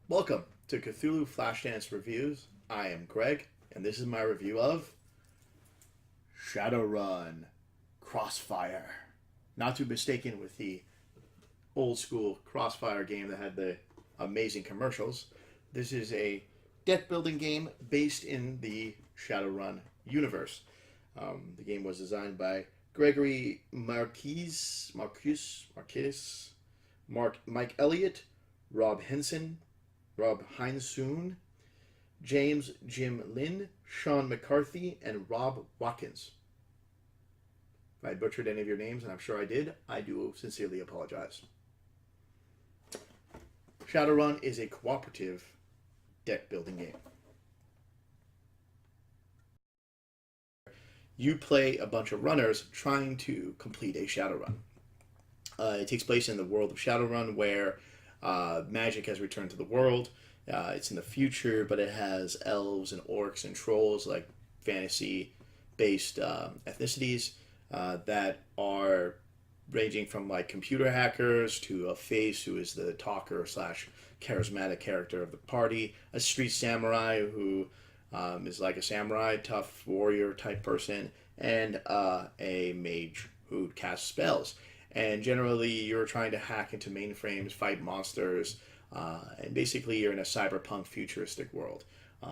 Welcome to Cthulhu Flashdance Reviews. I am Greg, and this is my review of Shadowrun Crossfire. Not to be mistaken with the old school Crossfire game that had the amazing commercials. This is a deck building game based in the Shadowrun universe. The game was designed by Gregory Mike Elliott, Rob Heinsoon, James Jim Lynn, Sean McCarthy, and Rob Watkins. If I butchered any of your names, and I'm sure I did, I do sincerely apologize. Shadowrun is a cooperative deck building game. You play a bunch of runners trying to complete a Shadowrun. It takes place in the world of Shadowrun where magic has returned to the world. It's in the future, but it has elves and orcs and trolls, like fantasy-based ethnicities that are ranging from like computer hackers to a face who is the talker slash charismatic character of the party, a street samurai who is like a samurai, tough warrior type person, and a mage who casts spells. And generally, you're trying to hack into mainframes, fight monsters, and basically you're in a cyberpunk futuristic world.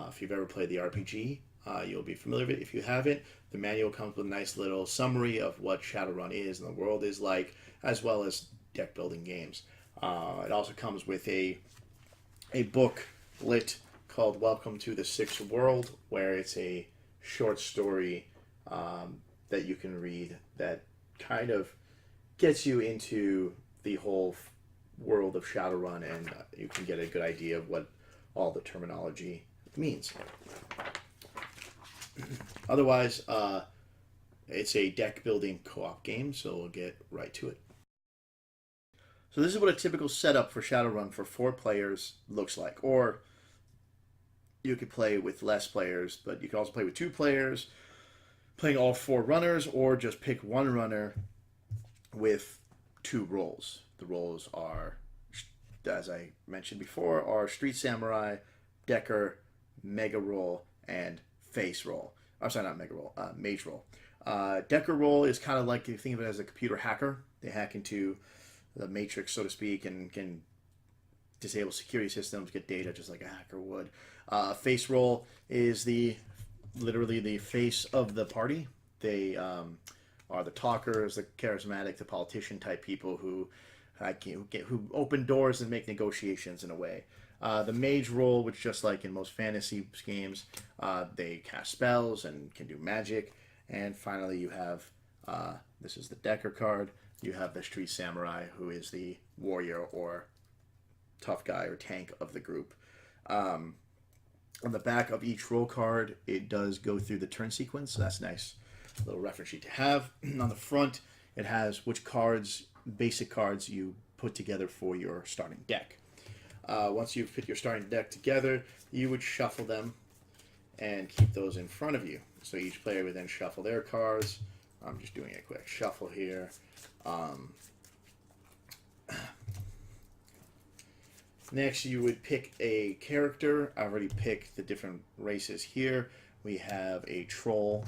If you've ever played the RPG, you'll be familiar with it. If you haven't, the manual comes with a nice little summary of what Shadowrun is and the world is like, as well as deck building games. It also comes with a booklet called Welcome to the Sixth World, where it's a short story that you can read that kind of gets you into the whole world of Shadowrun, and you can get a good idea of what all the terminology means. Otherwise, it's a deck building co-op game, so we'll get right to it. So this is what a typical setup for Shadowrun for 4 players looks like. Or you could play with less players, but you can also play with 2 players, playing all 4 runners, or just pick 1 runner with 2 roles. The roles are, as I mentioned before, are Street Samurai, Decker, Mega Roll, and Face Roll. I'm sorry, not Mega Roll, Mage Roll. Decker Roll is kind of like, you think of it as a computer hacker. They hack into the matrix, so to speak, and can disable security systems, get data just like a hacker would. Face Roll is literally the face of the party. They are the talkers, the charismatic, the politician type people who open doors and make negotiations in a way. The mage role, which just like in most fantasy games, they cast spells and can do magic. And finally, you have this is the Decker card. You have the street samurai, who is the warrior or tough guy or tank of the group. On the back of each role card, it does go through the turn sequence, so that's nice. Little reference sheet to have. On the front, it has which cards, basic cards, you put together for your starting deck. Once you've put your starting deck together, you would shuffle them and keep those in front of you. So each player would then shuffle their cards. I'm just doing a quick shuffle here. Next, you would pick a character. I already picked the different races here. We have a troll.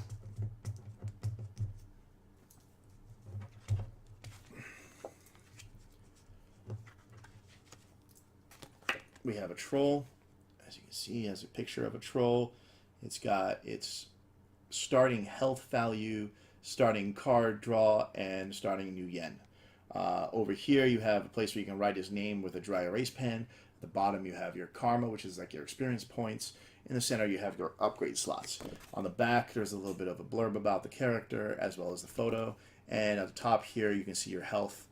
We have a troll. As you can see, it has a picture of a troll. It's got its starting health value, starting card draw, and starting new yen. Over here, you have a place where you can write his name with a dry erase pen. At the bottom, you have your karma, which is like your experience points. In the center, you have your upgrade slots. On the back, there's a little bit of a blurb about the character, as well as the photo. And at the top here, you can see your health,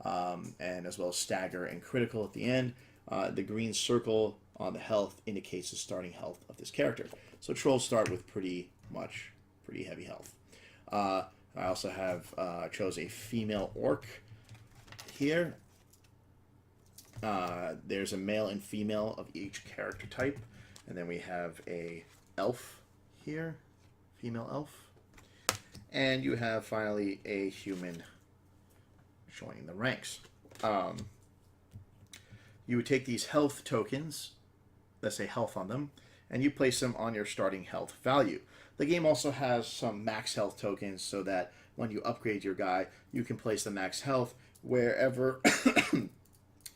and as well as stagger and critical at the end. The green circle on the health indicates the starting health of this character. So trolls start with pretty heavy health. I also have chose a female orc here. There's a male and female of each character type, and then we have a elf here, female elf, and you have finally a human joining the ranks. You would take these health tokens let's say, health on them, and you place them on your starting health value. The game also has some max health tokens so that when you upgrade your guy, you can place the max health wherever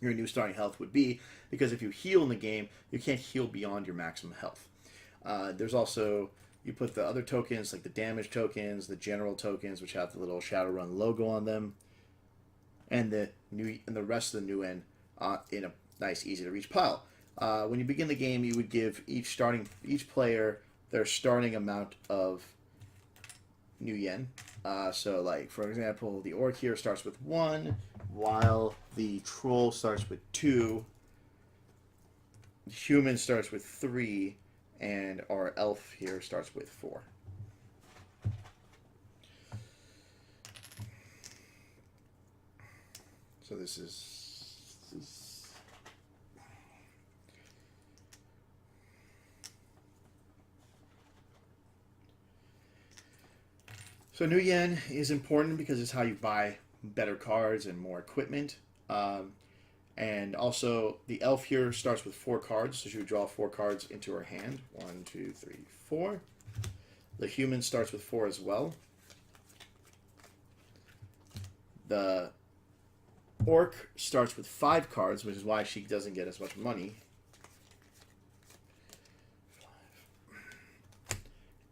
your new starting health would be, because if you heal in the game, you can't heal beyond your maximum health. There's also, you put the other tokens, like the damage tokens, the general tokens, which have the little Shadowrun logo on them, and the rest of the new in a nice, easy to reach pile. When you begin the game, you would give each player their starting amount of new yen. So, like, for example, the orc here starts with 1, while the troll starts with 2, the human starts with 3, and our elf here starts with 4. So this is So new yen is important because it's how you buy better cards and more equipment. And also, the elf here starts with 4 cards, so she would draw 4 cards into her hand. 1, 2, 3, 4. The human starts with 4 as well. The orc starts with 5 cards, which is why she doesn't get as much money.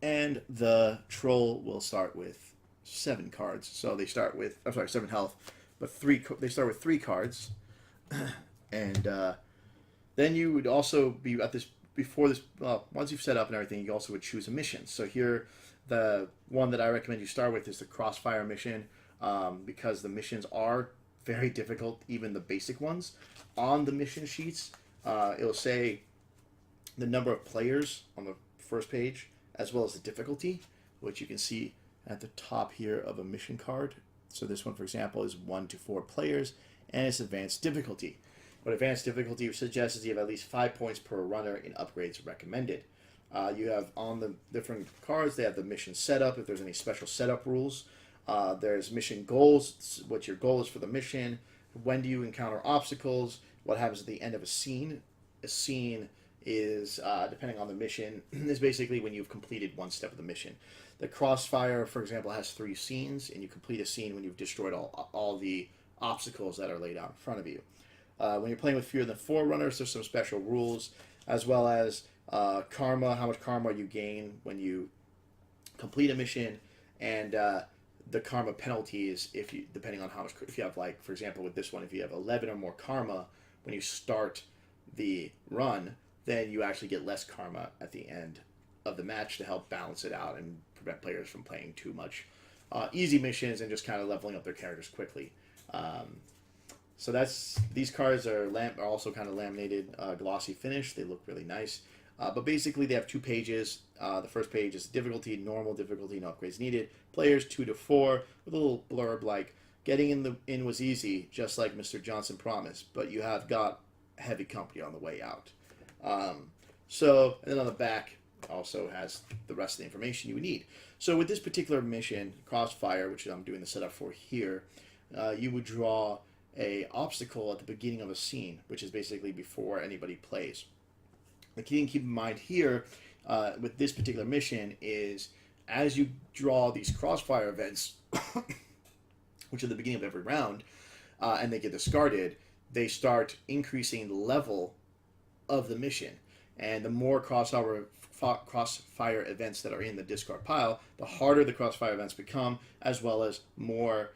And the troll will start with 7 cards. So they start with, 7 health, but they start with 3 cards. And then you would also be at this, before this, once you've set up and everything, you also would choose a mission. So here, the one that I recommend you start with is the Crossfire mission, because the missions are very difficult, even the basic ones. On the mission sheets, it'll say the number of players on the first page, as well as the difficulty, which you can see at the top here of a mission card. So this one, for example, is 1 to 4 players, and it's advanced difficulty. What advanced difficulty suggests is you have at least 5 points per runner in upgrades recommended. You have on the different cards, they have the mission setup, if there's any special setup rules. There's mission goals, what your goal is for the mission. When do you encounter obstacles? What happens at the end of a scene? A scene is, depending on the mission, is basically when you've completed one step of the mission. The Crossfire, for example, has 3 scenes, and you complete a scene when you've destroyed all the obstacles that are laid out in front of you. When you're playing with fewer than 4 runners, there's some special rules, as well as karma, how much karma you gain when you complete a mission, and the karma penalties depending on how much, if you have, like, for example, with this one, if you have 11 or more karma when you start the run, then you actually get less karma at the end of the match to help balance it out and prevent players from playing too much easy missions and just kind of leveling up their characters quickly. So these cards are also kind of laminated, glossy finish. They look really nice. But basically, they have 2 pages. The first page is difficulty, normal difficulty, no upgrades needed. Players 2 to 4, with a little blurb like, getting in was easy, just like Mr. Johnson promised, but you have got heavy company on the way out. And then on the back also has the rest of the information you would need. So with this particular mission, Crossfire, which I'm doing the setup for here, you would draw a obstacle at the beginning of a scene, which is basically before anybody plays. The key to keep in mind here with this particular mission is as you draw these Crossfire events, which are the beginning of every round, and they get discarded, they start increasing the level of the mission. And the more Crossfire events that are in the discard pile, the harder the Crossfire events become, as well as more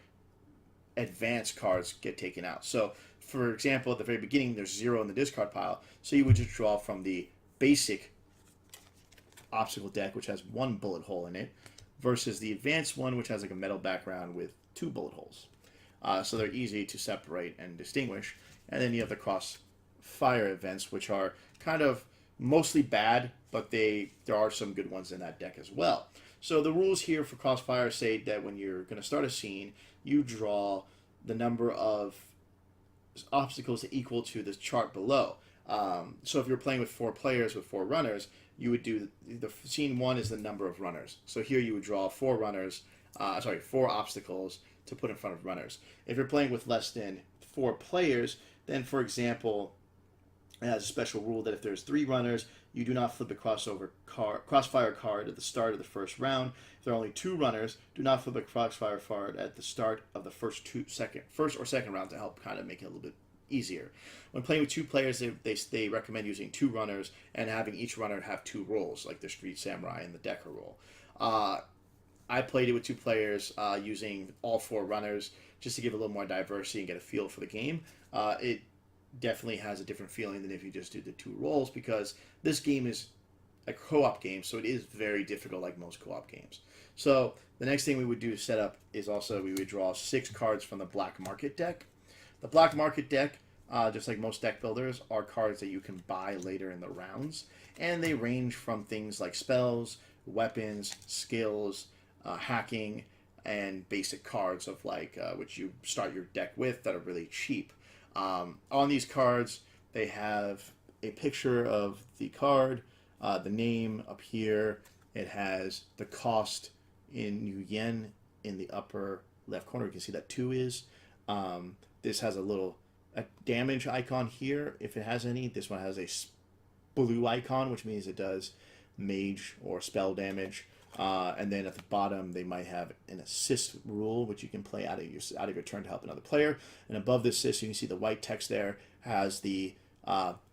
advanced cards get taken out. So, for example, at the very beginning, there's 0 in the discard pile, so you would just draw from the basic obstacle deck, which has 1 bullet hole in it, versus the advanced one, which has like a metal background with 2 bullet holes. So they're easy to separate and distinguish. And then you have the Crossfire events, which are kind of mostly bad, but there are some good ones in that deck as well. So the rules here for Crossfire say that when you're going to start a scene, you draw the number of obstacles equal to the chart below. So if you're playing with 4 players with 4 runners, you would do the scene 1 is the number of runners. So here you would draw 4 obstacles to put in front of runners. If you're playing with less than 4 players, then for example, It has a special rule that if there's 3 runners, you do not flip a crossfire card at the start of the first round. If there are only 2 runners, do not flip a crossfire card at the start of the first or second round to help kind of make it a little bit easier. When playing with 2 players, they recommend using 2 runners and having each runner have 2 rolls, like the Street Samurai and the Decker roll. I played it with 2 players using all 4 runners just to give a little more diversity and get a feel for the game. It definitely has a different feeling than if you just did the 2 rolls, because this game is a co-op game, so it is very difficult like most co-op games. So the next thing we would do to set up is also we would draw 6 cards from the Black Market deck. The Black Market deck, just like most deck builders, are cards that you can buy later in the rounds, and they range from things like spells, weapons, skills, hacking, and basic cards of like which you start your deck with that are really cheap. On these cards, they have a picture of the card, the name up here. It has the cost in New Yen in the upper left corner. You can see that 2 is. This has a damage icon here, if it has any. This one has a blue icon, which means it does mage or spell damage. And then at the bottom, they might have an assist rule, which you can play out of your turn to help another player. And above the assist, you can see the white text there has the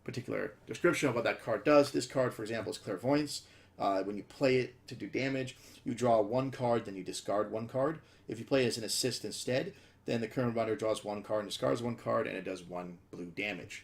particular description of what that card does. This card, for example, is Clairvoyance. When you play it to do damage, you draw 1 card, then you discard 1 card. If you play it as an assist instead, then the current runner draws 1 card and discards 1 card, and it does 1 blue damage.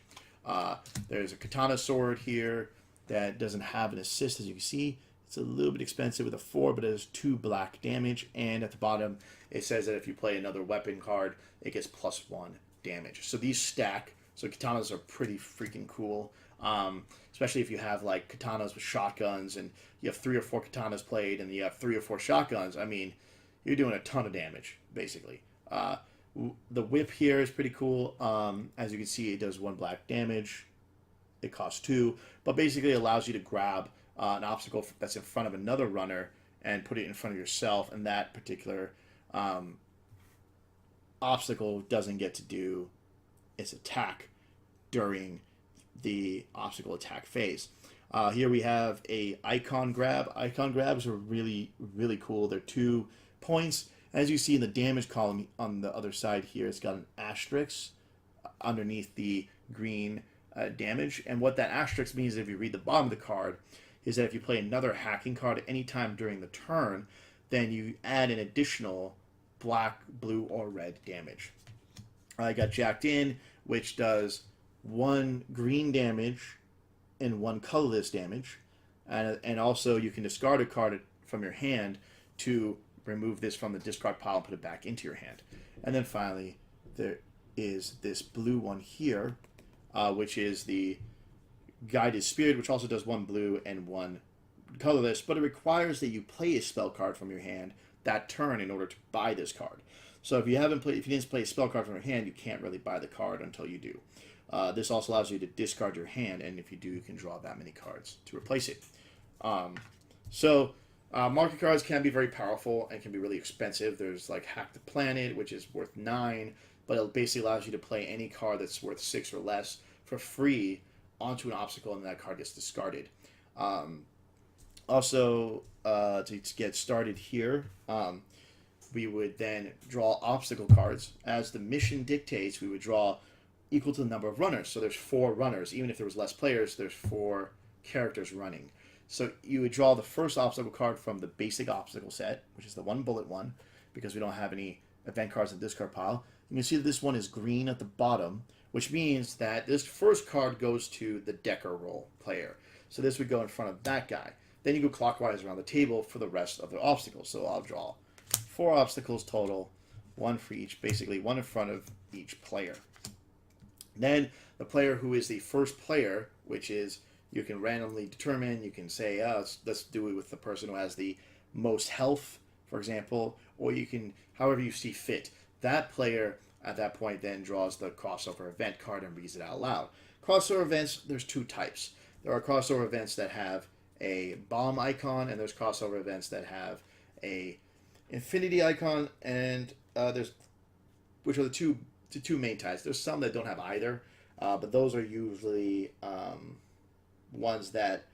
There's a katana sword here that doesn't have an assist, as you can see. It's a little bit expensive with a 4, but it has 2 black damage. And at the bottom, it says that if you play another weapon card, it gets +1 damage. So these stack. So katanas are pretty freaking cool, especially if you have like katanas with shotguns and you have 3 or 4 katanas played and you have 3 or 4 shotguns. I mean, you're doing a ton of damage, basically. The whip here is pretty cool. As you can see, it does 1 black damage. It costs 2, but basically allows you to grab an obstacle that's in front of another runner and put it in front of yourself, and that particular obstacle doesn't get to do its attack during the obstacle attack phase. Here we have a icon grab. Icon grabs are really, really cool. They're 2 points. As you see in the damage column on the other side here, it's got an asterisk underneath the green damage. And what that asterisk means, if you read the bottom of the card, is that if you play another hacking card at any time during the turn, then you add an additional black, blue, or red damage. I got Jacked In, which does 1 green damage and 1 colorless damage. And also you can discard a card from your hand to remove this from the discard pile and put it back into your hand. And then finally, there is this blue one here, which is the Guided Spirit, which also does 1 blue and 1 colorless, but it requires that you play a spell card from your hand that turn in order to buy this card. So if you didn't play a spell card from your hand, you can't really buy the card until you do. This also allows you to discard your hand, and if you do, you can draw that many cards to replace it. Market cards can be very powerful and can be really expensive. There's like Hack the Planet, which is worth 9, but it basically allows you to play any card that's worth 6 or less for free onto an obstacle, and that card gets discarded. To get started here, we would then draw obstacle cards. As the mission dictates, we would draw equal to the number of runners. So there's 4 runners. Even if there was less players, there's 4 characters running. So you would draw the first obstacle card from the basic obstacle set, which is the 1 bullet one, because we don't have any event cards in the discard pile. You can see that this one is green at the bottom, which means that this first card goes to the Decker roll player. So this would go in front of that guy. Then you go clockwise around the table for the rest of the obstacles. So I'll draw 4 obstacles total, 1 for each, basically 1 in front of each player. Then the player who is the first player, which is you can randomly determine, you can say, let's do it with the person who has the most health, for example, or you can, however you see fit. That player at that point then draws the crossover event card and reads it out loud. Crossover events, there's 2 types. There are crossover events that have a bomb icon, and there's crossover events that have a infinity icon, and which are the two main types. There's some that don't have either. But those are usually ones that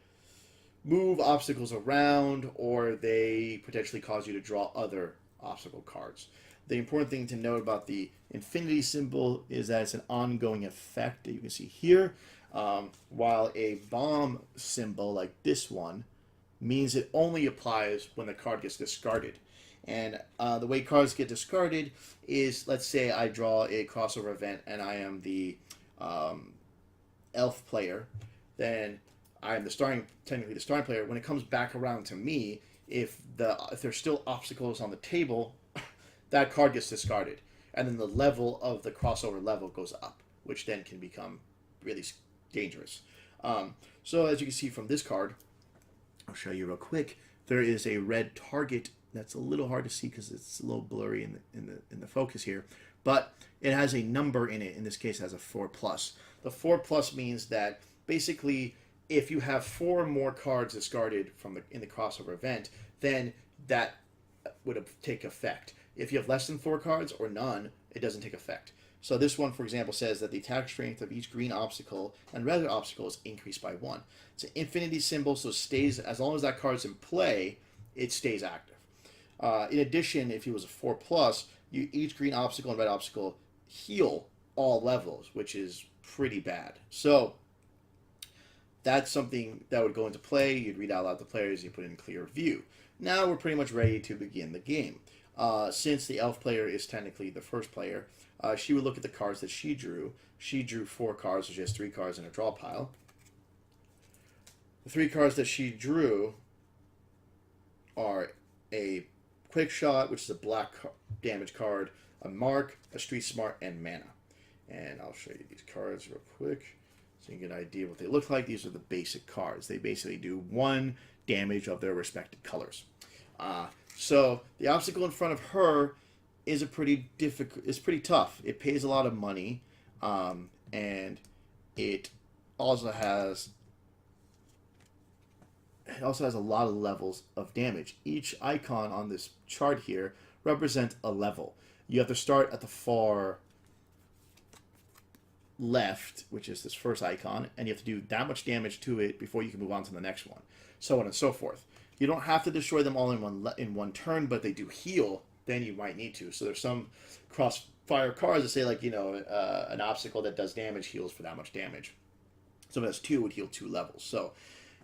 move obstacles around, or they potentially cause you to draw other obstacle cards. The important thing to note about the infinity symbol is that it's an ongoing effect that you can see here, while a bomb symbol like this one means it only applies when the card gets discarded. And the way cards get discarded is, let's say I draw a crossover event and I am the elf player, then I am technically the starting player. When it comes back around to me, if there's still obstacles on the table, that card gets discarded, and then the level of the crossover level goes up, which then can become really dangerous. So as you can see from this card, I'll show you real quick. There is a red target that's a little hard to see because it's a little blurry in the focus here, but it has a number in it. In this case, it has a 4+. The 4+ means that basically, if you have 4 more cards discarded in the crossover event, then that would take effect. If you have less than 4 cards or none, it doesn't take effect. So this one, for example, says that the attack strength of each green obstacle and red obstacle is increased by 1. It's an infinity symbol, so it stays, as long as that card's in play, it stays active. In addition, if it was a 4+, each green obstacle and red obstacle heal all levels, which is pretty bad. So that's something that would go into play. You'd read out loud the players, you put in clear view. Now we're pretty much ready to begin the game. Since the elf player is technically the first player, she would look at the cards that she drew. She drew 4 cards, so she has 3 cards in a draw pile. The 3 cards that she drew are a quick shot, which is a black damage card, a mark, a street smart, and mana. And I'll show you these cards real quick so you can get an idea of what they look like. These are the basic cards. They basically do 1 damage of their respective colors. So the obstacle in front of her is pretty tough. It pays a lot of money, and it also has a lot of levels of damage. Each icon on this chart here represents a level. You have to start at the far left, which is this first icon, and you have to do that much damage to it before you can move on to the next one, so on and so forth. You don't have to destroy them all in one turn, but they do heal. Then you might need to. So there's some crossfire cards that say, like, an obstacle that does damage heals for that much damage. So if it has 2, it would heal 2 levels. So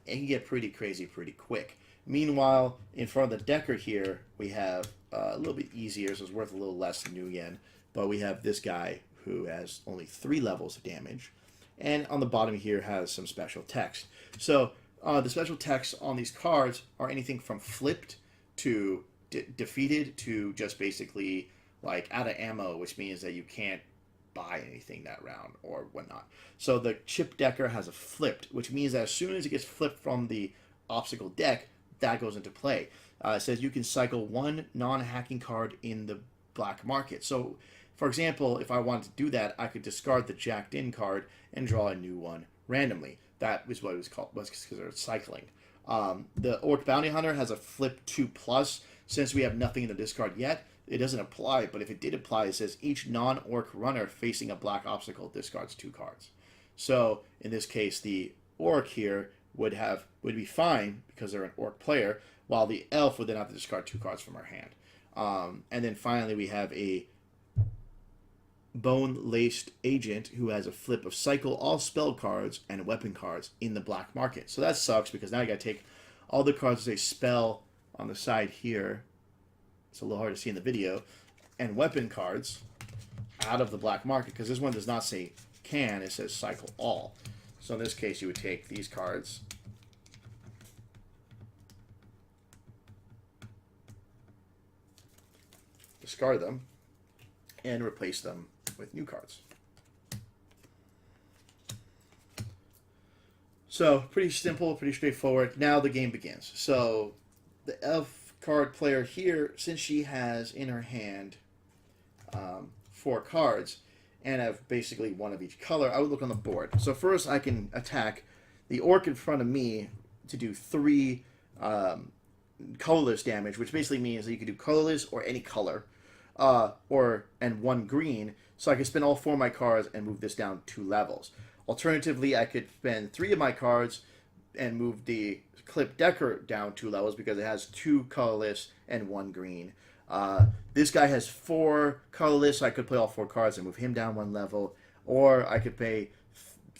it can get pretty crazy pretty quick. Meanwhile, in front of the decker here, we have a little bit easier, so it's worth a little less new yen. But we have this guy who has only 3 levels of damage. And on the bottom here has some special text. So the special text on these cards are anything from flipped to defeated to just basically like out of ammo, which means that you can't buy anything that round or whatnot. So the chip decker has a flipped, which means that as soon as it gets flipped from the obstacle deck, that goes into play. It says you can cycle 1 non-hacking card in the black market. So, for example, if I wanted to do that, I could discard the jacked in card and draw a new one randomly. That was what it was called, was considered cycling. The Orc Bounty Hunter has a flip 2+. Since we have nothing in the discard yet, it doesn't apply, but if it did apply, it says each non-orc runner facing a black obstacle discards 2 cards. So in this case, the orc here would be fine because they're an orc player, while the elf would then have to discard 2 cards from her hand. And then finally, we have a bone-laced agent who has a flip of cycle all spell cards and weapon cards in the black market. So that sucks because now you got to take all the cards that say spell on the side here, it's a little hard to see in the video, and weapon cards out of the black market, because this one does not say can, it says cycle all. So in this case, you would take these cards, discard them, and replace them with new cards. So pretty simple, pretty straightforward. Now the game begins. So the elf card player here, since she has in her hand 4 cards and have basically 1 of each color, I would look on the board. So first I can attack the orc in front of me to do 3 colorless damage, which basically means that you can do colorless or any color. and 1 green, so I could spend all 4 of my cards and move this down 2 levels. Alternatively, I could spend 3 of my cards and move the Clip Decker down 2 levels because it has 2 colorless and 1 green. This guy has 4 colorless, so I could play all 4 cards and move him down 1 level. Or I could play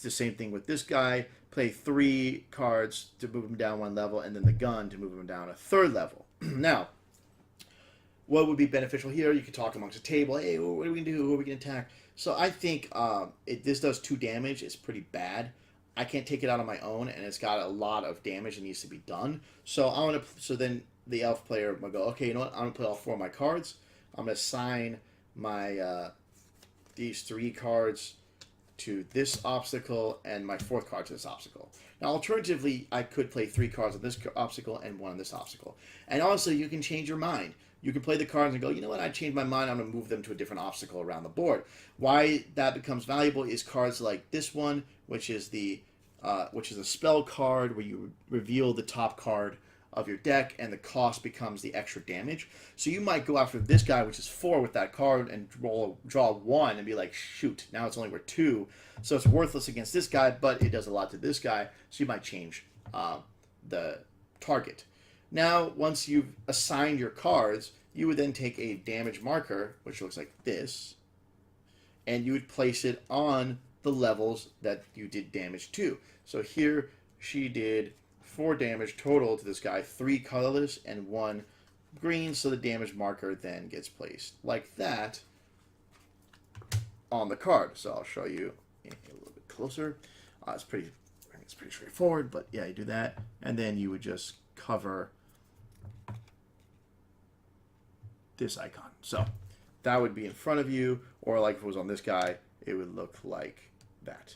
the same thing with this guy, play 3 cards to move him down 1 level, and then the gun to move him down a 3rd level. Now, what would be beneficial here? You could talk amongst the table. Hey, what are we going to do? Who are we going to attack? So I think this does 2 damage. It's pretty bad. I can't take it out on my own, and it's got a lot of damage that needs to be done. So I want to. So then the elf player will go, okay, you know what? I'm going to play all 4 of my cards. I'm going to assign my these 3 cards to this obstacle and my 4th card to this obstacle. Now, alternatively, I could play 3 cards on this obstacle and 1 on this obstacle. And honestly, you can change your mind. You can play the cards and go, you know what, I changed my mind, I'm going to move them to a different obstacle around the board. Why that becomes valuable is cards like this one, which is a spell card where you reveal the top card of your deck, and the cost becomes the extra damage. So you might go after this guy, which is 4 with that card, and draw 1 and be like, shoot, now it's only worth 2. So it's worthless against this guy, but it does a lot to this guy, so you might change the target. Now, once you've assigned your cards, you would then take a damage marker, which looks like this, and you would place it on the levels that you did damage to. So here, she did 4 damage total to this guy, 3 colorless and 1 green, so the damage marker then gets placed like that on the card. So I'll show you a little bit closer. It's pretty straightforward, but yeah, you do that, and then you would just cover this icon. So that would be in front of you, or like if it was on this guy, it would look like that.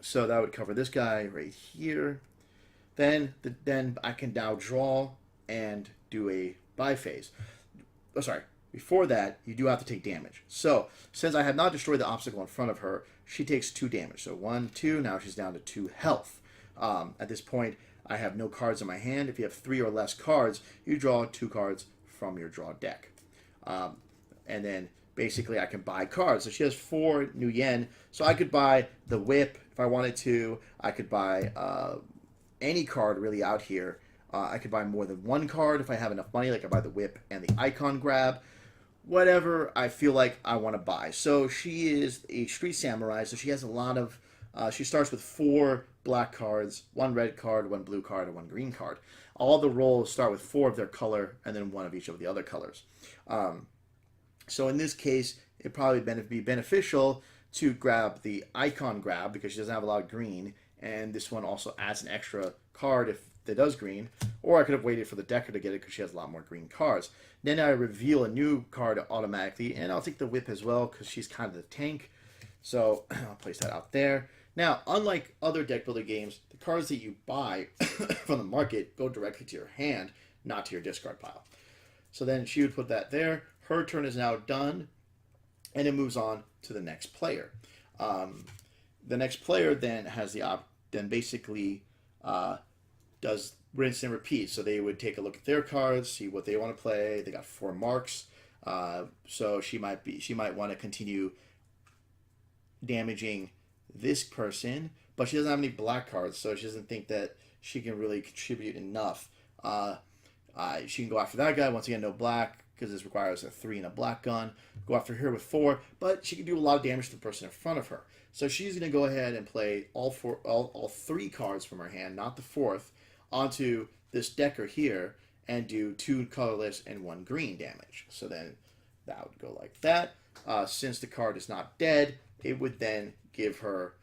So that would cover this guy right here. Then I can now draw and do a buy phase. Oh, sorry. Before that, you do have to take damage. So since I have not destroyed the obstacle in front of her, she takes 2 damage. So 1, 2. Now she's down to 2 health. At this point, I have no cards in my hand. If you have 3 or less cards, you draw 2 cards from your draw deck. And then basically I can buy cards. So she has 4 new yen. So I could buy the whip if I wanted to. I could buy any card really out here. I could buy more than 1 card if I have enough money. Like I buy the whip and the icon grab. Whatever I feel like I want to buy. So she is a street samurai. So she has a lot of... she starts with 4 black cards, 1 red card, 1 blue card, and 1 green card. All the rolls start with 4 of their color and then 1 of each of the other colors. So in this case, it'd probably be beneficial to grab the icon grab because she doesn't have a lot of green, and this one also adds an extra card if it does green, or I could have waited for the decker to get it because she has a lot more green cards. Then I reveal a new card automatically, and I'll take the whip as well because she's kind of the tank. So I'll place that out there. Now, unlike other deck builder games, the cards that you buy from the market go directly to your hand, not to your discard pile. So then she would put that there. Her turn is now done, and it moves on to the next player. The next player then has basically does rinse and repeat. So they would take a look at their cards, see what they want to play. They got 4 marks, so she might want to continue damaging this person, but she doesn't have any black cards, so she doesn't think that she can really contribute enough. She can go after that guy. Once again, no black, because this requires a 3 and a black gun. Go after her with 4, but she can do a lot of damage to the person in front of her. So she's going to go ahead and play all 3 cards from her hand, not the 4th, onto this decker here, and do 2 colorless and 1 green damage. So then that would go like that. Since the card is not dead, it would then give her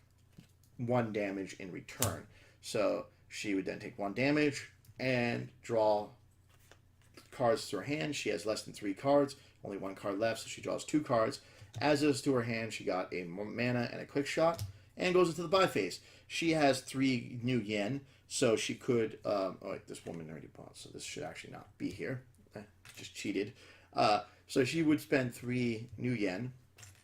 1 damage in return. So she would then take 1 damage and draw cards to her hand. She has less than 3 cards, only 1 card left, so she draws 2 cards. As is to her hand, she got a mana and a quick shot, and goes into the buy phase. She has 3 new yen, so she could... oh, wait, this woman already bought, so this should actually not be here. Just cheated. So she would spend 3 new yen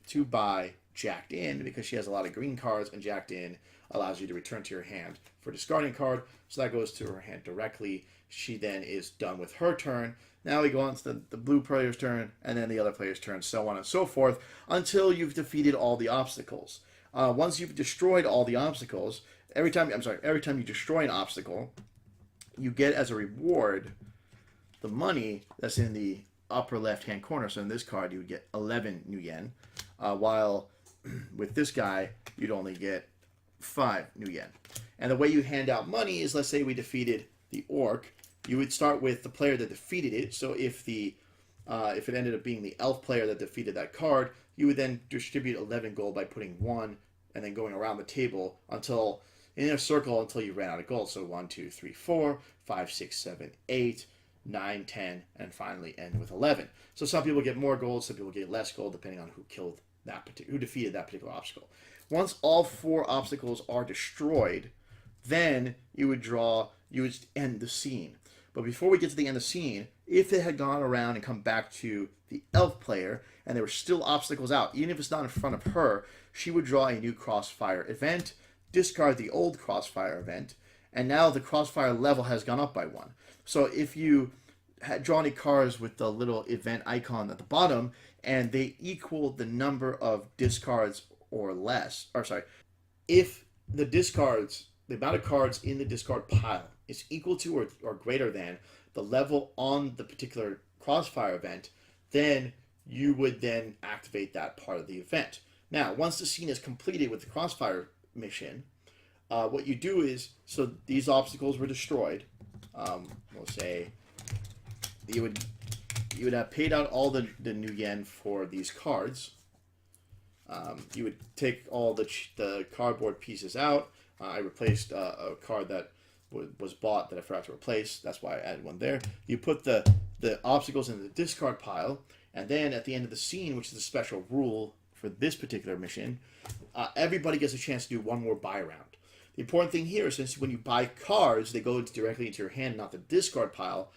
to buy Jacked In, because she has a lot of green cards, and Jacked In allows you to return to your hand for discarding a card, so that goes to her hand directly. she then is done with her turn. Now we go on to the blue player's turn, and then the other player's turn, so on and so forth, until you've defeated all the obstacles. Once you've destroyed all the obstacles, every time you destroy an obstacle, you get as a reward the money that's in the upper left-hand corner. So in this card, you would get 11 new yen, while with this guy, you'd only get 5 new yen. And the way you hand out money is, let's say we defeated the orc, you would start with the player that defeated it. So if it ended up being the elf player that defeated that card, you would then distribute 11 gold by putting 1 and then going around the table in a circle until you ran out of gold. So 1, 2, 3, 4, 5, 6, 7, 8, 9, 10, and finally end with 11. So some people get more gold, some people get less gold, depending on who defeated that particular obstacle. Once all 4 obstacles are destroyed, then you would end the scene. But before we get to the end of the scene, if it had gone around and come back to the elf player and there were still obstacles out, even if it's not in front of her, she would draw a new Crossfire event, discard the old Crossfire event, and now the Crossfire level has gone up by 1. So if you had drawn any cards with the little event icon at the bottom and they equal the number of discards or less, if the amount of cards in the discard pile is equal to or greater than the level on the particular Crossfire event, then you would then activate that part of the event. Now, once the scene is completed with the Crossfire mission, what you do is, so these obstacles were destroyed. We'll say you would have paid out all the new yen for these cards. You would take all the cardboard pieces out. I replaced a card that was bought that I forgot to replace. That's why I added one there. You put the obstacles in the discard pile, and then at the end of the scene, which is a special rule for this particular mission, everybody gets a chance to do one more buy round. The important thing here is, since when you buy cards, they go directly into your hand, not the discard pile,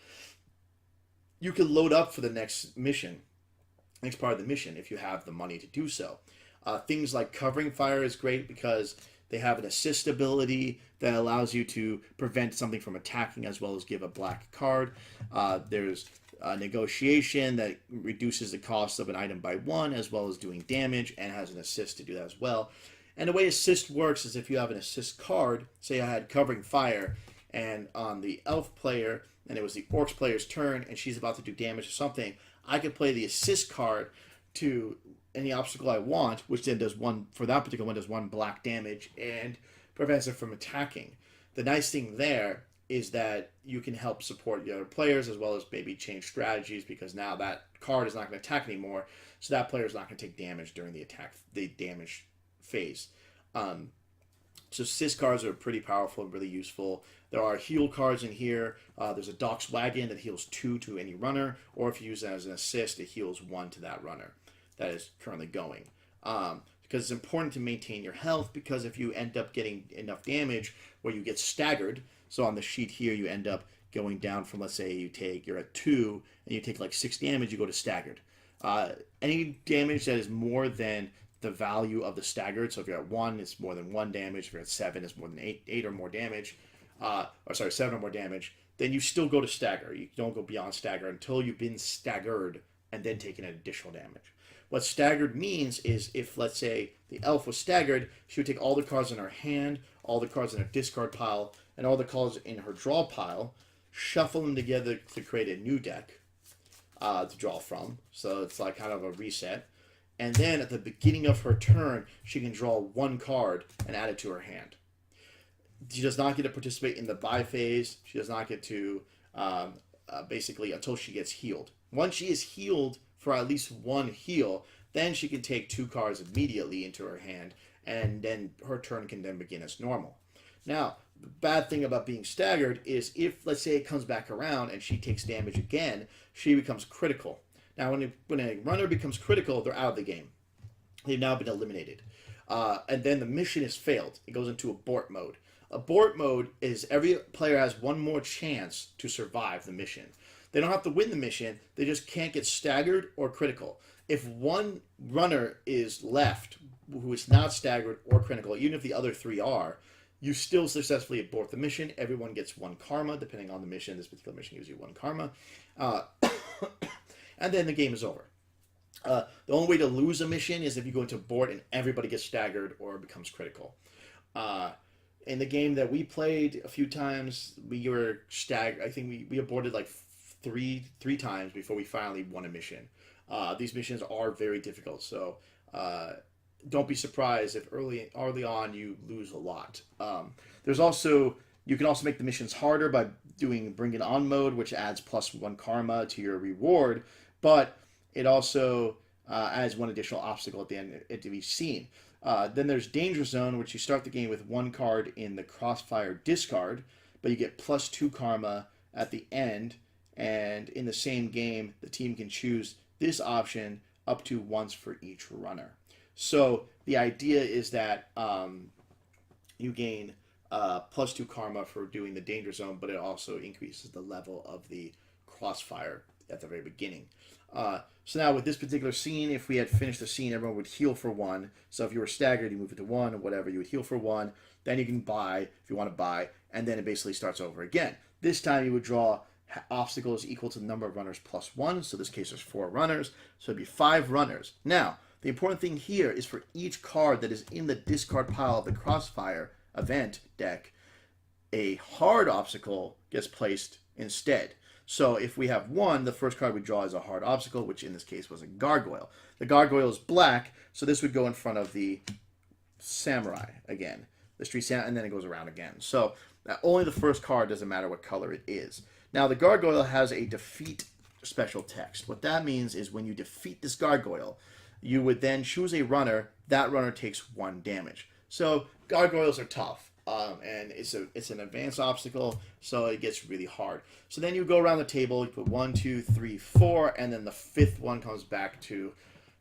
you can load up for the next part of the mission, if you have the money to do so. Things like Covering Fire is great because they have an assist ability that allows you to prevent something from attacking as well as give a black card. There's Negotiation that reduces the cost of an item by 1 as well as doing damage, and has an assist to do that as well. And the way assist works is, if you have an assist card, say I had Covering Fire, and on the elf player, and it was the orc player's turn, and she's about to do damage or something, I could play the assist card to any obstacle I want, which then does for that particular one, does 1 black damage and prevents it from attacking. The nice thing there is that you can help support the other players as well as maybe change strategies, because now that card is not going to attack anymore, so that player is not going to take damage during the damage phase. So assist cards are pretty powerful and really useful. There are heal cards in here. There's a Doc's Wagon that heals 2 to any runner, or if you use it as an assist, it heals 1 to that runner that is currently going. Because it's important to maintain your health, because if you end up getting enough damage where you get staggered, so on the sheet here you end up going down from, let's say you're at 2 and you take like 6 damage, you go to staggered. Any damage that is more than the value of the staggered, so if you're at 1, it's more than 1 damage. If you're at 7, it's more than 8 or more damage. 7 or more damage. Then you still go to stagger. You don't go beyond stagger until you've been staggered and then taken an additional damage. What staggered means is, if, let's say, the elf was staggered, she would take all the cards in her hand, all the cards in her discard pile, and all the cards in her draw pile, shuffle them together to create a new deck to draw from. So it's like kind of a reset. And then at the beginning of her turn, she can draw 1 card and add it to her hand. She does not get to participate in the buy phase. She does not get to, basically, until she gets healed. Once she is healed for at least 1 heal, then she can take 2 cards immediately into her hand, and then her turn can then begin as normal. Now, the bad thing about being staggered is, if, let's say, it comes back around and she takes damage again, she becomes critical. Now, when a runner becomes critical, they're out of the game. They've now been eliminated. And then the mission is failed. It goes into abort mode. Abort mode is every player has 1 more chance to survive the mission. They don't have to win the mission. They just can't get staggered or critical. If 1 runner is left who is not staggered or critical, even if the other 3 are, You still successfully abort the mission. Everyone gets 1 karma, depending on the mission. This particular mission gives you 1 karma. And then the game is over. The only way to lose a mission is if you go into abort and everybody gets staggered or becomes critical. In the game that we played a few times, we were staggered. I think we aborted like three times before we finally won a mission. These missions are very difficult, so don't be surprised if early on you lose a lot. There's also you can also make the missions harder by doing Bring It On mode, which adds +1 karma to your reward, but it also adds 1 additional obstacle at the end of each scene. Then there's Danger Zone, which you start the game with 1 card in the Crossfire discard, but you get +2 karma at the end, and in the same game, the team can choose this option up to once for each runner. So the idea is that you gain +2 karma for doing the Danger Zone, but it also increases the level of the Crossfire at the very beginning. So now with this particular scene, if we had finished the scene, everyone would heal for 1. So if you were staggered, you move it to 1 or whatever, you would heal for 1. Then you can buy if you want to buy, and then it basically starts over again. This time you would draw obstacles equal to the number of runners +1. So in this case, there's 4 runners. So it'd be 5 runners. Now, the important thing here is for each card that is in the discard pile of the Crossfire event deck, a hard obstacle gets placed instead. So if we have 1, the first card we draw is a hard obstacle, which in this case was a gargoyle. The gargoyle is black, so this would go in front of the samurai again. The street samurai, and then it goes around again. So only the first card, doesn't matter what color it is. Now the gargoyle has a defeat special text. What that means is when you defeat this gargoyle, you would then choose a runner. That runner takes 1 damage. So gargoyles are tough. And it's an advanced obstacle, so it gets really hard. So then you go around the table, you put 1, 2, 3, 4, and then the 5th one comes back to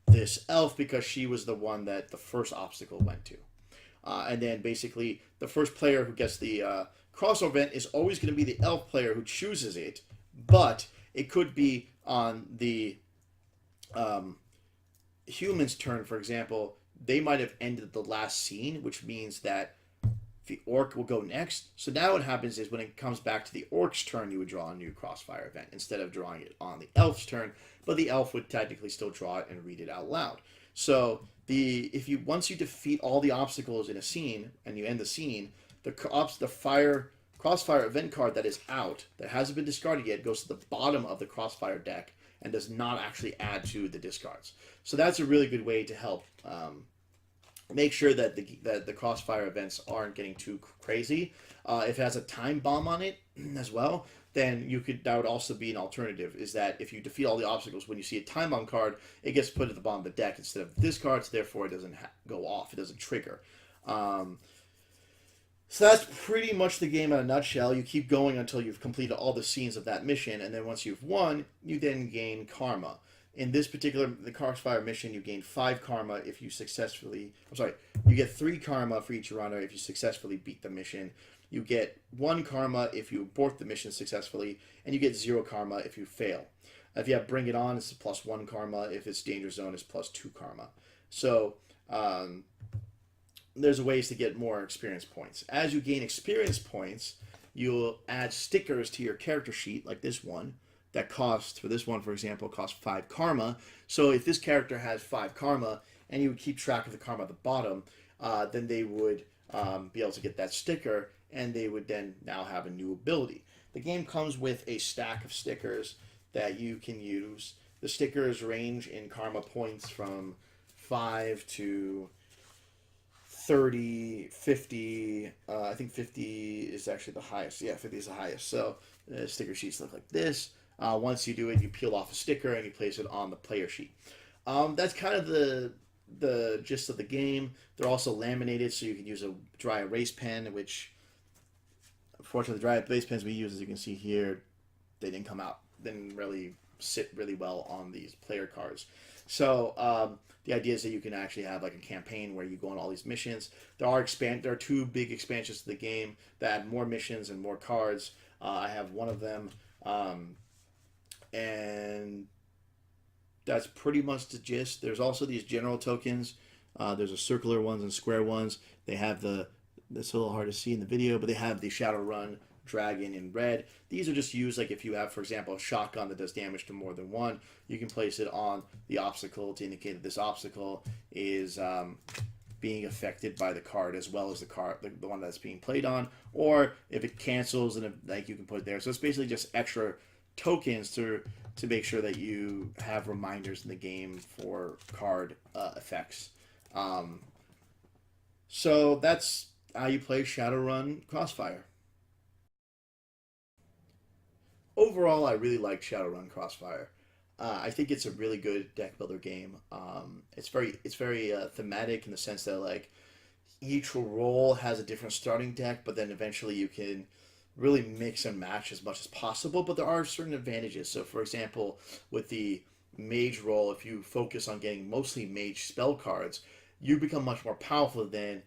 this elf because she was the one that the first obstacle went to. And then basically the first player who gets the crossover event is always going to be the elf player who chooses it, but it could be on the human's turn, for example. They might have ended the last scene, which means that the orc will go next. So now what happens is when it comes back to the orc's turn, you would draw a new Crossfire event instead of drawing it on the elf's turn. But the elf would technically still draw it and read it out loud. So once you defeat all the obstacles in a scene and you end the scene, the Crossfire event card that is out, that hasn't been discarded yet, goes to the bottom of the Crossfire deck and does not actually add to the discards. So that's a really good way to help make sure that the Crossfire events aren't getting too crazy. If it has a time bomb on it as well, then that would also be an alternative, is that if you defeat all the obstacles, when you see a time bomb card, it gets put at the bottom of the deck instead of this card, so therefore it doesn't go off, it doesn't trigger. So that's pretty much the game in a nutshell. You keep going until you've completed all the scenes of that mission, and then once you've won, you then gain karma. In this particular, the Crossfire mission, you gain 5 karma if you you get 3 karma for each runner if you successfully beat the mission. You get 1 karma if you abort the mission successfully, and you get 0 karma if you fail. If you have Bring It On, it's +1 karma. If it's Danger Zone, it's +2 karma. So, there's ways to get more experience points. As you gain experience points, you'll add stickers to your character sheet, like this one, that costs, for this one, for example, costs 5 karma. So if this character has 5 karma, and you would keep track of the karma at the bottom, then they would be able to get that sticker, and they would then now have a new ability. The game comes with a stack of stickers that you can use. The stickers range in karma points from 5 to 30, 50, I think 50 is actually the highest. Yeah, 50 is the highest. So sticker sheets look like this. Once you do it, you peel off a sticker and you place it on the player sheet. That's kind of the gist of the game. They're also laminated, so you can use a dry erase pen, which, unfortunately, the dry erase pens we use, as you can see here, they didn't really sit really well on these player cards. So the idea is that you can actually have like a campaign where you go on all these missions. There are 2 big expansions to the game that add more missions and more cards. I have one of them. And that's pretty much the gist. There's also these general tokens. There's a circular ones and square ones. They have the That's a little hard to see in the video, but they have the Shadowrun Dragon in red. These are just used like if you have, for example, a shotgun that does damage to more than one, you can place it on the obstacle to indicate that this obstacle is being affected by the card as well as the card, the one that's being played on. Or if it cancels, and like you can put it there. So it's basically just extra tokens to make sure that you have reminders in the game for card effects. So that's how you play Shadowrun Crossfire. Overall, I really like Shadowrun Crossfire. I think it's a really good deck builder game. It's very thematic in the sense that like each role has a different starting deck, but then eventually you can really mix and match as much as possible. But there are certain advantages. So, for example, with the mage role, if you focus on getting mostly mage spell cards, you become much more powerful than,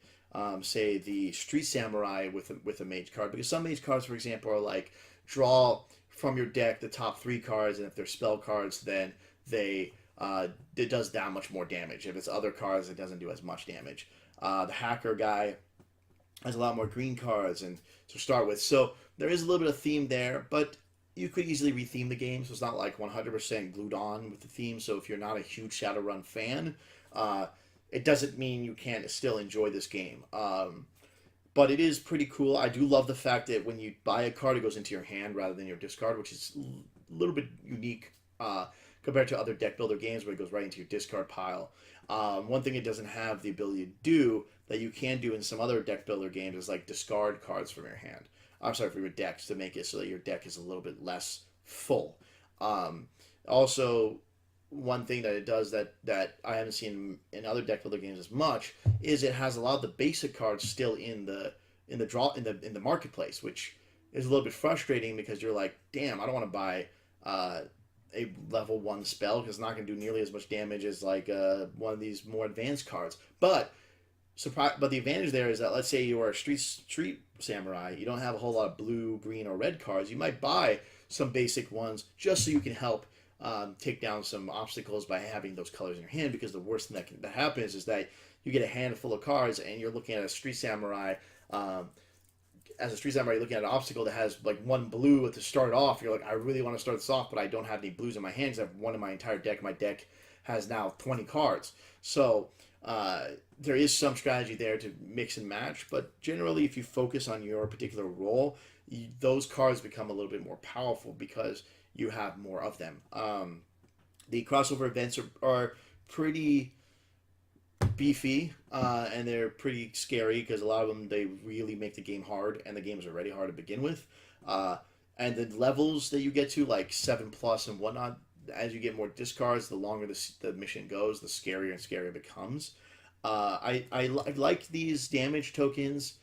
say, the street samurai with a mage card. Because some mage cards, for example, are like draw from your deck the top three cards, and if they're spell cards, then they it does that much more damage. If it's other cards, it doesn't do as much damage. The hacker guy has a lot more green cards and to start with. So there is a little bit of theme there, but you could easily retheme the game, so it's not like 100% glued on with the theme. So if you're not a huge Shadowrun fan, it doesn't mean you can't still enjoy this game. But it is pretty cool. I do love the fact that when you buy a card, it goes into your hand rather than your discard, which is a little bit unique compared to other deck builder games where it goes right into your discard pile. One thing it doesn't have the ability to do that you can do in some other deck builder games is like discard cards from your hand. I'm sorry, from your decks to make it so that your deck is a little bit less full. Also, one thing that it does that I haven't seen in other deck builder games as much is it has a lot of the basic cards still in the marketplace, which is a little bit frustrating because you're like, damn, I don't want to buy a level 1 spell because it's not going to do nearly as much damage as like one of these more advanced cards. But the advantage there is that let's say you are a street samurai, you don't have a whole lot of blue, green, or red cards. You might buy some basic ones just so you can help take down some obstacles by having those colors in your hand. Because the worst thing that happens is that you get a handful of cards and you're looking at a street samurai. As a street samurai, you're looking at an obstacle that has like one blue to start off. You're like, I really want to start this off, but I don't have any blues in my hands. I have one in my entire deck. My deck has now 20 cards. So there is some strategy there to mix and match, but generally, if you focus on your particular role, those cards become a little bit more powerful because you have more of them. The crossover events are pretty beefy, and they're pretty scary because a lot of them, they really make the game hard, and the game's already hard to begin with. And the levels that you get to, like 7+ and whatnot, as you get more discards, the longer the mission goes, the scarier and scarier it becomes. I like these damage tokens.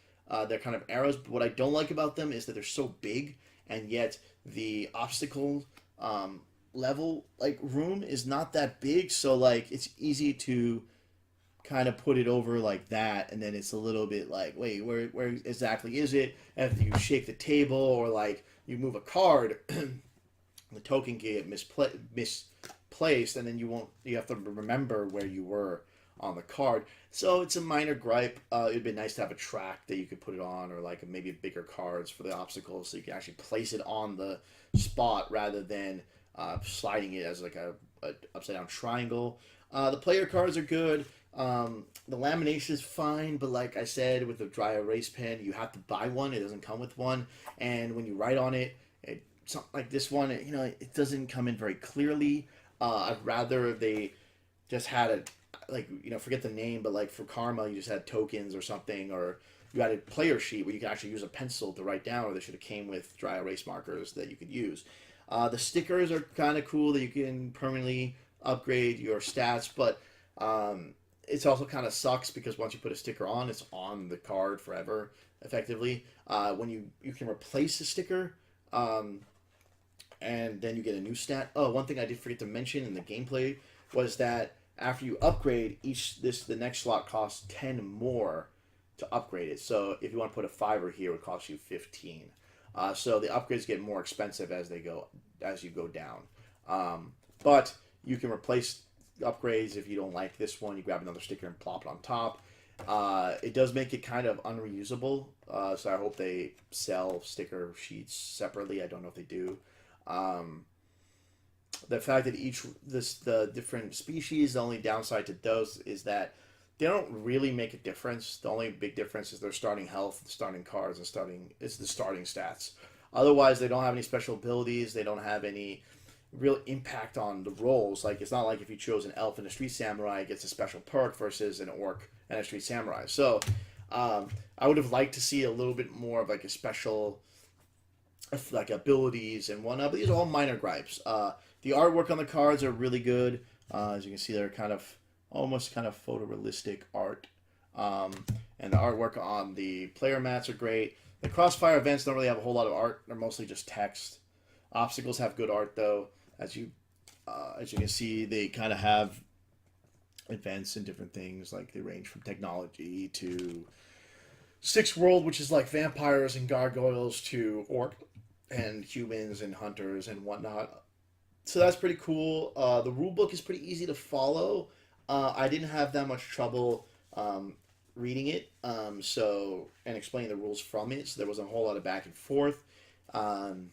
They're kind of arrows, but what I don't like about them is that they're so big, and yet the obstacle level like room is not that big. So like it's easy to kind of put it over like that, and then it's a little bit like, wait, where exactly is it? After you shake the table or like you move a card, the token can get misplaced, and then you have to remember where you were on the card. So it's a minor gripe. It'd be nice to have a track that you could put it on, or like maybe bigger cards for the obstacles, so you can actually place it on the spot rather than sliding it as like a upside down triangle. The player cards are good. The lamination is fine, but like I said, with the dry erase pen, you have to buy one. It doesn't come with one, and when you write on it, something like this one, it doesn't come in very clearly. I'd rather they just had it, like, forget the name, but like for Karma, you just had tokens or something, or you had a player sheet where you could actually use a pencil to write down, or they should have came with dry erase markers that you could use. The stickers are kind of cool that you can permanently upgrade your stats, but it's also kind of sucks because once you put a sticker on, it's on the card forever, effectively. When you can replace a sticker, and then you get a new stat. Oh, one thing I did forget to mention in the gameplay was that after you upgrade the next slot costs 10 more to upgrade it. So if you want to put a 5 here, it would cost you 15. So the upgrades get more expensive as you go down. But you can replace upgrades if you don't like this one. You grab another sticker and plop it on top. It does make it kind of unreusable, so I hope they sell sticker sheets separately. I don't know if they do. Um, the fact that the different species, the only downside to those is that they don't really make a difference. The only big difference is their starting health, the starting cards, and the starting stats. Otherwise, they don't have any special abilities. They don't have any real impact on the rolls. Like, it's not like if you chose an elf and a street samurai, it gets a special perk versus an orc and a street samurai. So, I would have liked to see a little bit more of like a special, like abilities and whatnot. But these are all minor gripes. The artwork on the cards are really good. As you can see, they're kind of almost kind of photorealistic art. Um, and the artwork on the player mats are great. The Crossfire events don't really have a whole lot of art. They're mostly just text. Obstacles have good art though. As you can see, they kind of have events and different things. Like they range from technology to Sixth World, which is like vampires and gargoyles, to orc and humans and hunters and whatnot. So that's pretty cool. The rule book is pretty easy to follow. I didn't have that much trouble reading it, and explaining the rules from it. So there wasn't a whole lot of back and forth. Um,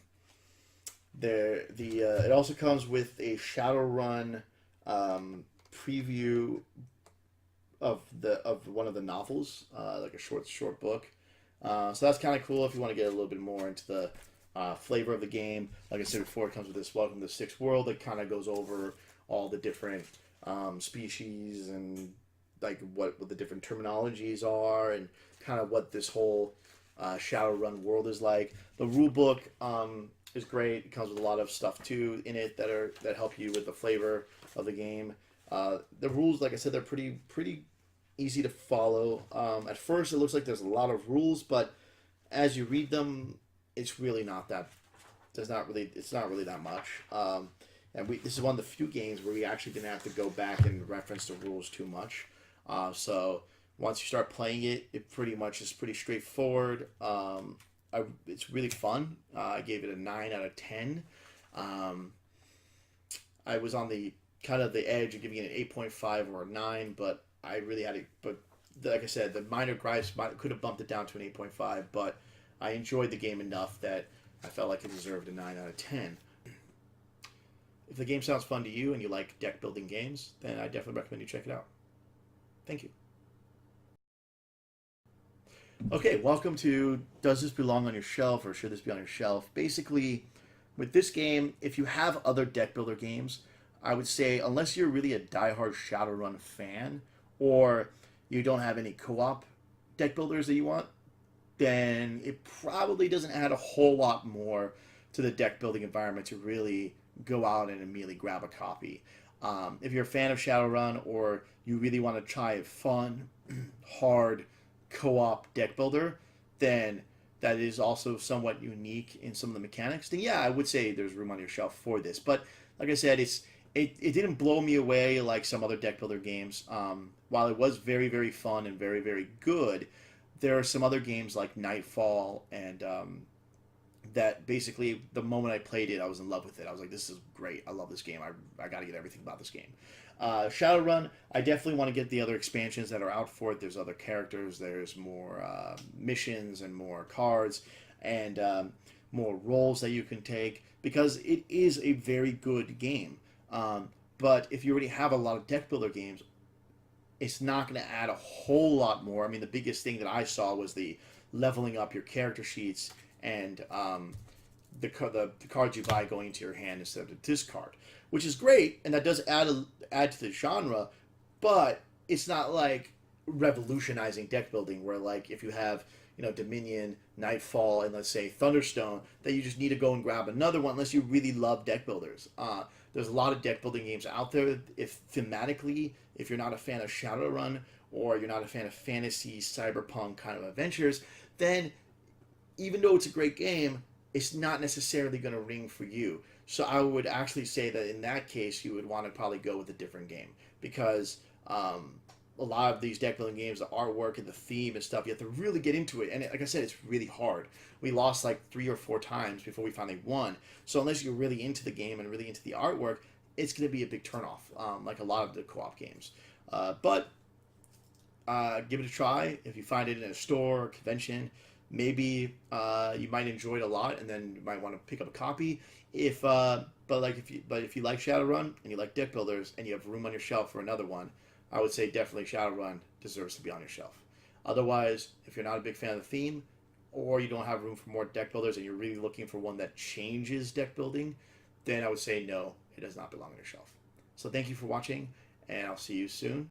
it also comes with a Shadowrun preview of one of the novels, like a short book. So that's kind of cool if you want to get a little bit more into the flavor of the game. Like I said before, it comes with this Welcome to the Sixth World that kind of goes over all the different species and like what the different terminologies are and kind of what this whole Shadowrun world is like. The rule book is great. It comes with a lot of stuff too in it that help you with the flavor of the game. The rules, like I said, they're pretty easy to follow. At first, it looks like there's a lot of rules, but as you read them, it's really not that. It's not really that much. This is one of the few games where we actually didn't have to go back and reference the rules too much. So once you start playing it, it pretty much is pretty straightforward. It's really fun. I gave it a 9 out of 10. I was on the kind of the edge of giving it an 8.5 or a 9, but I really had it. But like I said, the minor gripes could have bumped it down to an 8.5, but I enjoyed the game enough that I felt like it deserved a 9 out of 10. If the game sounds fun to you and you like deck building games, then I definitely recommend you check it out. Thank you. Okay, welcome to Does This Belong on Your Shelf or Should This Be on Your Shelf? Basically, with this game, if you have other deck builder games, I would say unless you're really a diehard Shadowrun fan or you don't have any co-op deck builders that you want, then it probably doesn't add a whole lot more to the deck building environment to really go out and immediately grab a copy. If you're a fan of Shadowrun or you really want to try a fun, hard co-op deck builder, then that is also somewhat unique in some of the mechanics, then yeah, I would say there's room on your shelf for this. But like I said, it didn't blow me away like some other deck builder games. While it was very, very fun and very, very good, there are some other games like Nightfall and that basically the moment I played it, I was in love with it. I was like, this is great. I love this game. I got to get everything about this game. Shadowrun, I definitely want to get the other expansions that are out for it. There's other characters. There's more missions and more cards and more roles that you can take because it is a very good game. But if you already have a lot of deck builder games, it's not going to add a whole lot more. I mean, the biggest thing that I saw was the leveling up your character sheets and the cards you buy going into your hand instead of the discard, which is great, and that does add to the genre, but it's not like revolutionizing deck building where like if you have Dominion, Nightfall, and let's say Thunderstone, that you just need to go and grab another one unless you really love deck builders. There's a lot of deck building games out there. If thematically, if you're not a fan of Shadowrun or you're not a fan of fantasy, cyberpunk kind of adventures, then even though it's a great game, it's not necessarily going to ring for you. So I would actually say that in that case, you would want to probably go with a different game because a lot of these deck building games, the artwork and the theme and stuff, you have to really get into it. And like I said, it's really hard. We lost like 3 or 4 times before we finally won. So unless you're really into the game and really into the artwork, it's going to be a big turnoff, like a lot of the co-op games. But give it a try. If you find it in a store or convention, maybe you might enjoy it a lot, and then you might want to pick up a copy. If you like Shadowrun and you like deck builders and you have room on your shelf for another one, I would say definitely Shadowrun deserves to be on your shelf. Otherwise, if you're not a big fan of the theme, or you don't have room for more deck builders and you're really looking for one that changes deck building, then I would say no, it does not belong on your shelf. So thank you for watching, and I'll see you soon.